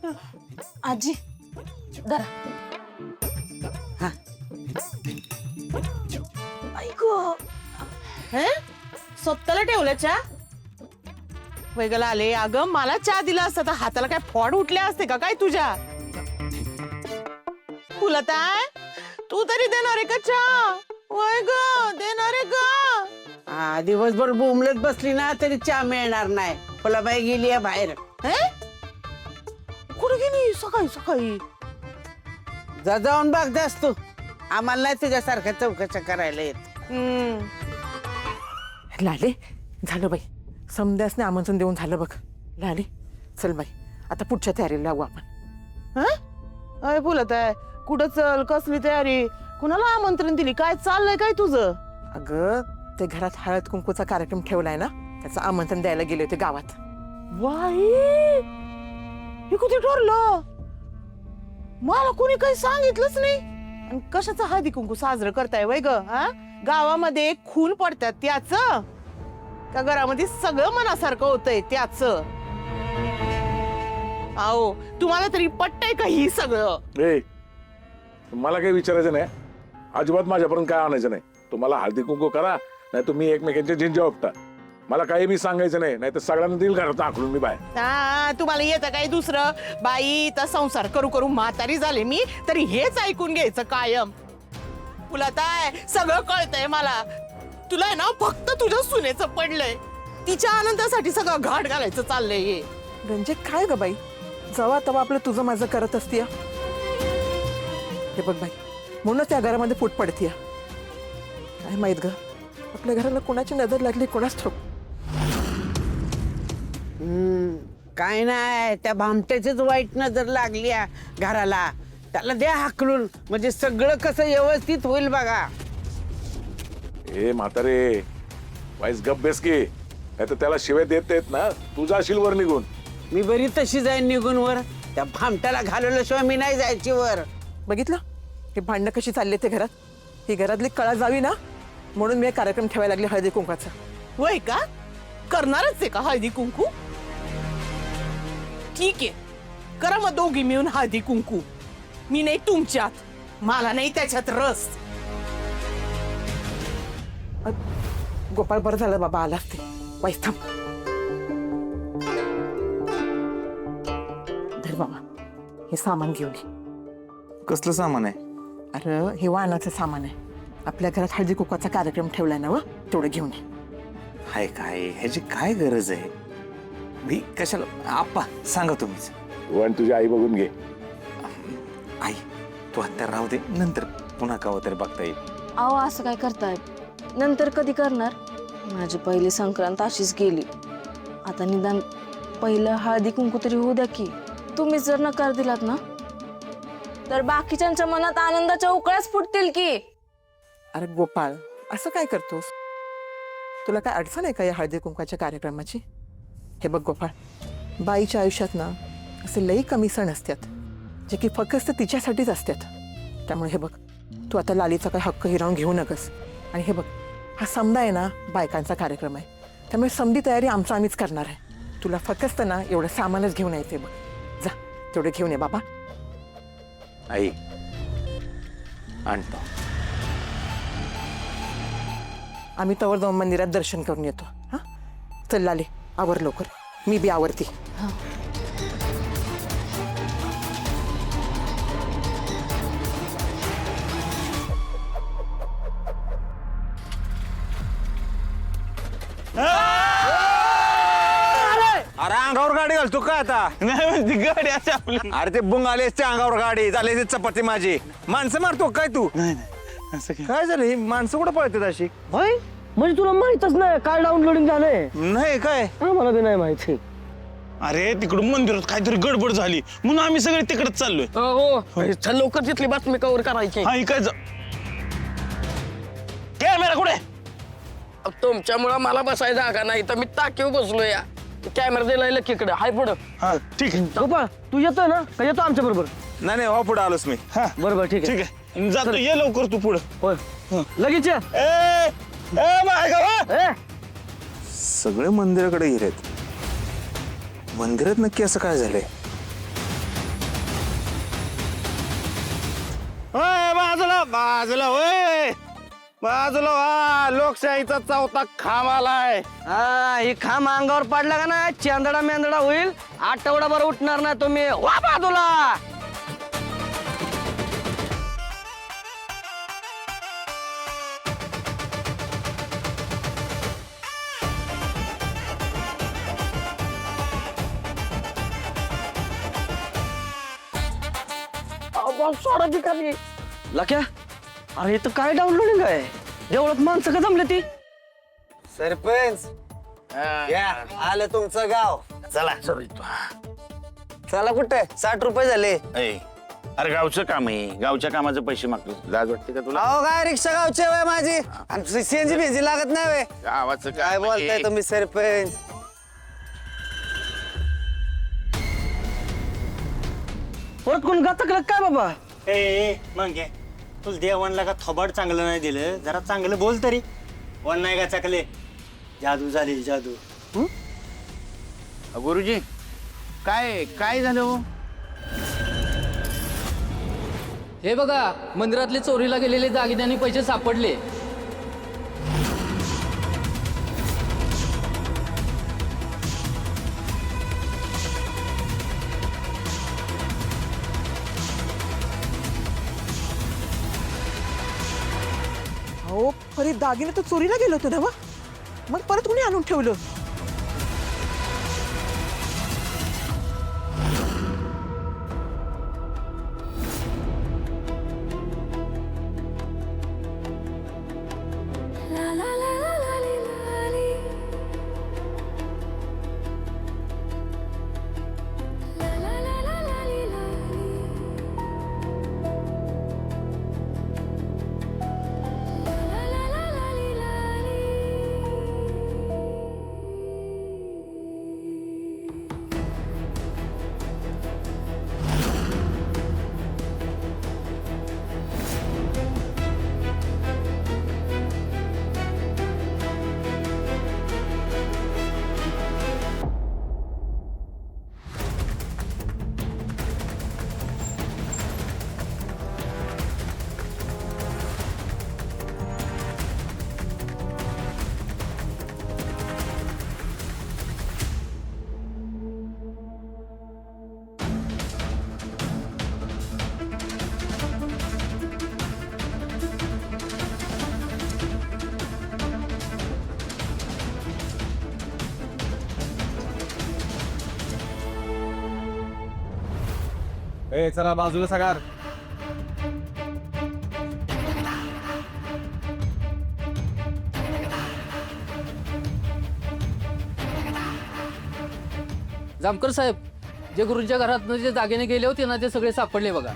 आजी धरा. हा ऐक हे स्वतःला ठेवलं चहा वैगला आले. अगं मला चहा दिला असता तर हाताला काय फॉड उठल्या असते का काय तुझ्या? फुलताय तू तरी देणार आहे का चहा? वय ग देणार आहे का? हा दिवसभर बोंबलत बसली ना तरी चहा मिळणार नाही. फुलाबाई गेली आहे बाहेर. हे कुठे गेली सकाळी सकाळी? जाऊन बघ जास तू. आम्हाला नाही तुझ्यासारख्या चौकशा करायला येत. लाले झालं बाई, समद्यासने आमंत्रण देऊन झालं बघ. लाले चल बाई, आता पुढच्या तयारीला लागू आपण. अय फुलताय कुठं चल? कसली तयारी? कुणाला आमंत्रण दिली? काय चाललंय काय तुझं? अगं ते घरात हळद कुंकूचा कार्यक्रम ठेवलाय ना, त्याचं आमंत्रण द्यायला गेले होते गावात. वाई हे कुठे ठरलं? मला कोणी काही सांगितलंच नाही. आणि कशाचं हळदी कुंकू साजरं करताय वय ग? हा गावामध्ये खून पडतात त्याच का घरामध्ये सगळं मनासारखं होतंय त्याच? आओ तुम्हाला तरी पटतंय का ही सगळं? ए मला काही विचारायचं नाही. अजिबात माझ्यापर्यंत काय आणायचं नाही. तुम्हाला हळदी कुंकू करा, नाही तुम्ही एकमेकांच्या झिंजा उपटा. मला काही बी सांगायचं नाही, नाही तर सगळ्यांना दिल घरात आखलून मी बाहेर. हा तुम्हाला येतं काही दुसरं? बाई तर संसार करू करू म्हातारी झाले मी, तरी हेच ऐकून घ्यायचं कायम. फुलताय सगळं कळतंय मला. तुला आहे ना फक्त तुझ्या सुनेचं पडलंय. तिच्या आनंदासाठी सगळं घाट घालायचं चाललंय हे. म्हणजे काय ग बाई, जवा तवा आपलं तुझं माझं करत असतीय. हे बघ बाई, म्हणूनच त्या घरामध्ये फूट पडतीय. काय माहित ग, आपल्या घराला कोणाची नजर लागली कोणाच ठाऊक. काय नाही, त्या भामट्याचीच वाईट नजर लागली आहे घराला. त्याला द्या हाकलून, म्हणजे सगळं कसं व्यवस्थित होईल बघा. ए म्हातारे वाईस गप बेस की, नाही तर त्याला शिव्या देत आहेत ना. तू जाशील वर निघून. मी बरी तशी जाईन निघून वर. त्या भामट्याला घालवल्याशिवाय मी नाही जायची वर. बघितलं हे भांडणं कशी चालले ते घरात. ही घरातली कळा जावी ना, म्हणून मी एक कार्यक्रम ठेवायला लागले हळदी कुंकाचा. वय का करणारच आहे का हळदी कुंकू? ठीक आहे करा मग दोघी मिळून हळदी कुंकू. मी नाही तुमच्यात, मला नाही त्याच्यात रस. गोपाळ बरं झालं बाबा आलास ते. वाईस थांब. धर बाबा हे सामान घेऊन ये. कसलं सामान आहे? अरे हे वाहनाचं सामान आहे. आपल्या घरात हळदी कुंकाचा कार्यक्रम ठेवलाय ना, तेवढं घेऊन ये. हाय काय ह्याची काय गरज आहे? मी कशाला? आप्पा सांगा तुम्हीच. तू आणि तुझी आई बघून घे. आई तू आता राहू दे, नंतर पुन्हा काव तरी बघता येईल. अहो असं काय करताय? नंतर कधी करणार? माझी पहिली संक्रांत अशीच गेली. आता निदान पहिलं हळदी कुंकू तरी होऊ द्या की. तुम्हीच जर नकार दिलात ना, तर बाकीच्यांच्या मनात आनंदाच्या उकळ्याच फुटतील की. अरे गोपाळ असं काय करतोस? तुला काय अडचण आहे का या हळदी कुंकाच्या कार्यक्रमाची? हे बघ गोपाळ, बाईच्या आयुष्यात ना असे लई कमी सण असतात जे की फक्त तिच्यासाठीच असतात. त्यामुळे हे बघ, तू आता लालीचा काही हक्क हिरावून घेऊ नकस. आणि हे बघ, हा समदा आहे ना बायकांचा कार्यक्रम आहे, त्यामुळे समधी तयारी आमचं आम्हीच करणार आहे. तुला फक्त ना एवढं सामानच घेऊन यायचंय बघ. जा तेवढे घेऊन ये बाबा. आई आणतो. आम्ही तवर जाऊन मंदिरात दर्शन करून येतो. हा चल लाले आवर लवकर, मी बी आवरती. अरे अंगावर गाडी घालतो काय आता? नाही गाडी अशी आपली. अरे ते बुंग आले अंगावर गाडी झाले ते चपाती माझी. माणसं मारतो काय तू? नाही असं काय? काय झालं? ही माणसं कुठं पळतात अशी? होय म्हणजे तुला माहितच नाही काय डाउनलोडिंग झालंय? नाही काय? मला बी नाही माहिती. अरे तिकडून मंदिरात काहीतरी गडबड झाली म्हणून आम्ही सगळे तिकडेच चाललोय. हो चल लवकर तिथली बातमी कव्हर करायची. हा काय कॅमेरा कुठे? तुमच्यामुळे मला बसायला जागा नाही तर मी टाकीव बसलो या. कॅमेरा दिलाय लकीकडे हाय पुढं. हा ठीक आहे. गोपाळ तू येतोय ना का येतो आमच्या बरोबर? नाही नाही, हो पुढे आलोच मी. हा बरोबर ठीक आहे. ठीक आहे जातो, ये लवकर तू पुढं. होय लगेच ये. सगळे मंदिराकडे गेलेत. मंदिरात नक्की असं काय झालंय? बाजूला होय बाजूला वा लोकशाहीचा चौथा खांब आलाय. हा ही खांब अंगावर पडला का ना चेंदडा मेंदडा होईल. आठवडाभर उठणार नाही तुम्ही. वा बाजूला. सोडा ती खाली. लक्या अरे इथं काय डाउनलोडिंग आहे. देवळात माणसं का जमले ती. सरपंच या आलं तुमचं गाव. चला चला कुठे 60 रुपये झाले. ए, अरे गावचं काम आहे गावच्या कामाचे पैसे मागतो. लाज वाटते का तुला? अहो काय रिक्षा गावची वय माझी आणि सीएनजी भेजी लागत नाही वय. गावाचं काय काम बोलताय आहे. तुम्ही सरपंच. परत कोण गातकलं काय बाबा. ए मग घे तुला देवांना का थोबाड चांगलं नाही दिलं. जरा चांगलं बोल तरी. वन नाही का चाकले जादू झाली जादू. गुरुजी काय काय झालं हो? हे बघा मंदिरातले चोरीला गेलेले दागिने आणि पैसे सापडले. अहो परत दागिने तर चोरीला गेलो होतो ना वा मग परत कोणी आणून ठेवलं. ए चला बाजूला सगार. जामकर साहेब जे गुरूंच्या घरात जे दागिने गेले होते ना ते सगळे सापडले बघा.